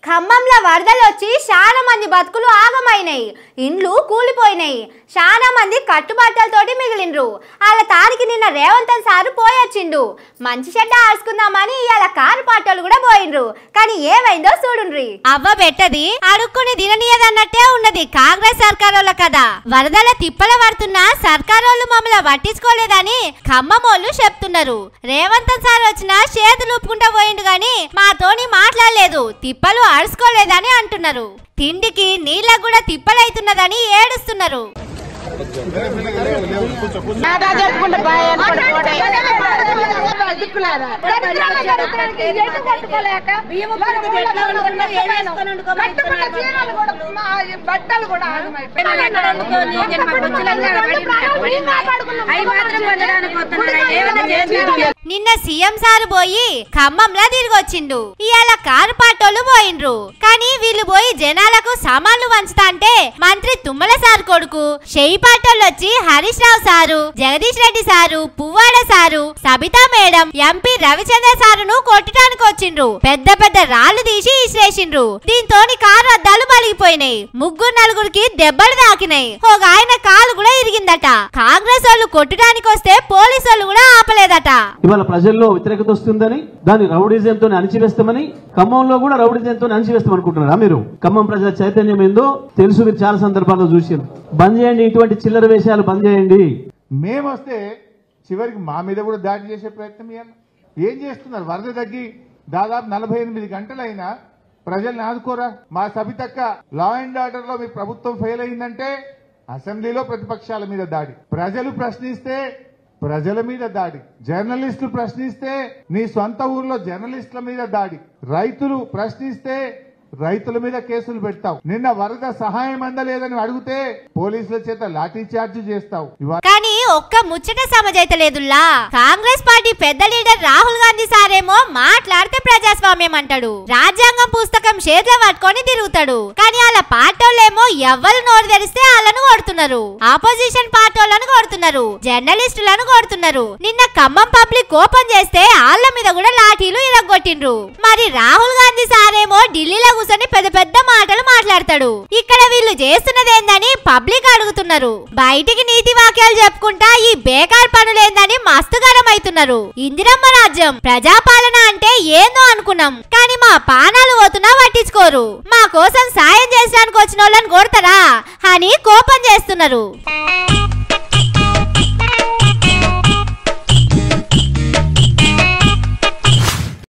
ఖమ్మంలో వరదలు వచ్చి చాలా మంది బతుకులు ఆగమైనాయి, ఇండ్లు కూలిపోయినాయి, చాలా మంది కట్టుబట్టలతోటి మిగిలిండ్రు. వాళ్ళ తారికి నిన్న రేవంత్ సారు పోయొచ్చిండు. మంచి చెడ్డ ఆడుకుందామని ఇవాళ కారు పాటలు కూడా పోయిండ్రు. కానీ ఏమైందో చూడుండ్రి. అవ్వ పెట్టది అడుక్కుని దిననీయదన్నట్టే ఉన్నది కాంగ్రెస్ సర్కారోళ్ళ కదా. వరదల తిప్పల పడుతున్నా సర్కారోళ్ళు మమ్మల్ని పట్టించుకోలేదని ఖమ్మమోళ్ళు చెప్తున్నారు. రేవంత్ సార్ వచ్చినా చేతులు ఊపుకుంటా పోయిండు గాని మాతోని మాట్లాడలేదు, తిప్పలు అరుసుకోలేదని అంటున్నారు. తిండికి నీళ్ళకు కూడా తిప్పలైతున్నదని ఏడుస్తున్నారు. నిన్న సీఎం సారు పోయి ఖమ్మంలా తిరిగి వచ్చిండు. ఇవాళ కారు పాటోళ్ళు పోయిండ్రు. కానీ వీళ్ళు పోయి జనాలకు సామాన్లు పంచుతాంటే మంత్రి తుమ్మల సార్ కొడుకు షెయి పాటోళ్ళు వచ్చి Harish Rao sir, Jagadish Reddy sir, Puvvada sir, Sabitha madam, MP Ravichandra సారును కొట్టడానికి వచ్చిండ్రు. పెద్ద పెద్ద రాళ్లు తీసి ఇసిరేసిండ్రు. దీంతో కారు అద్దాలు పలిగిపోయినాయి. ముగ్గురు నలుగురికి దెబ్బలు తాకినాయి. ఒక ఆయన కాలు కూడా ఇరిగిందట. కాంగ్రెస్ వాళ్ళు కొట్టడానికి వస్తే పోలీసు వాళ్ళు కూడా ఆపలేదట. ఇవాళ ప్రజల్లో వ్యతిరేకత వస్తుందని దాన్ని రౌడీజంతో అణిచివేస్తామని, ఖమ్మంలో కూడా రౌడీజంతో అణిచివేస్తాం అనుకుంటున్నారా మీరు? ఖమ్మం ప్రజల చైతన్యం ఏందో తెలుసు, మీరు చాలా సందర్భాల్లో చూసారు. బంద్ చేయండి, ఇటువంటి చిల్లర వేషాలు బంద్ చేయండి. మేము వస్తే చివరికి మా మీద కూడా దాడి చేసే ప్రయత్నం ఏం చేస్తున్నారు? వరద తగ్గి దాదాపు 48 గంటలైనా ప్రజల్ని ఆదుకోరా? మా సబితక్క లా అండ్ ఆర్డర్ లో మీ ప్రభుత్వం ఫెయిల్ అయిందంటే అసెంబ్లీలో ప్రతిపక్షాల మీద దాడి, ప్రజలు ప్రశ్నిస్తే ప్రజల మీద దాడి, జర్నలిస్టులు ప్రశ్నిస్తే నీ సొంత ఊర్లో జర్నలిస్టుల మీద దాడి, రైతులు ప్రశ్నిస్తే రైతుల మీద కేసులు పెడతావు. నిన్న వరద సహాయం అందలేదని అడిగితే పోలీసుల చేత లాఠీ చార్జ్ చేస్తావు. కానీ ఒక్క ముచ్చట సమజైతలేదుల్లా. కాంగ్రెస్ పార్టీ పెద్ద లీడర్ రాహుల్ గాంధీ సారేమో మాట్లాడితే ప్రజాస్వామ్యం అంటాడు, రాజ్యాంగం పుస్తకం చేతిలో పట్టుకొని తిరుగుతాడు. కానీ వాళ్ళ పార్టీలేమో ఎవ్వరు నోరు తెరిస్తే వాళ్ళను కొడుతున్నారు, ఆపోజిషన్ పార్టీలను కొడుతున్నారు, జర్నలిస్టులను కొడుతున్నారు. నిన్న ఖమ్మం పబ్లిక్ ఓపెన్ చేస్తే వాళ్ళ మీద కూడా లాఠీలు ఇరగొట్టిండ్రు. మరి రాహుల్ గాంధీ సారేమో ఢిల్లీలో కూర్చొని పెద్ద పెద్ద మాటలు మాట్లాడతాడు. ఇక్కడ వీళ్ళు చేస్తున్నదేందని పబ్లిక్ అడుగుతున్నారు. బయటికి నీతి వాక్యాలు చెప్పుకుంటా ఈ బేకార్ పనులేందని మస్తు గరం అవుతున్నారు. ఇందిరమ్మ రాజ్యం ప్రజాపాలన అంటే ఏందో అనుకున్నాం, కానీ మా పానాలు పోతున్నా పట్టించుకోరు. మా కోసం సాయం చేసడానికి వచ్చిన వాళ్ళని కొడతారా అని కోపం చేస్తున్నారు.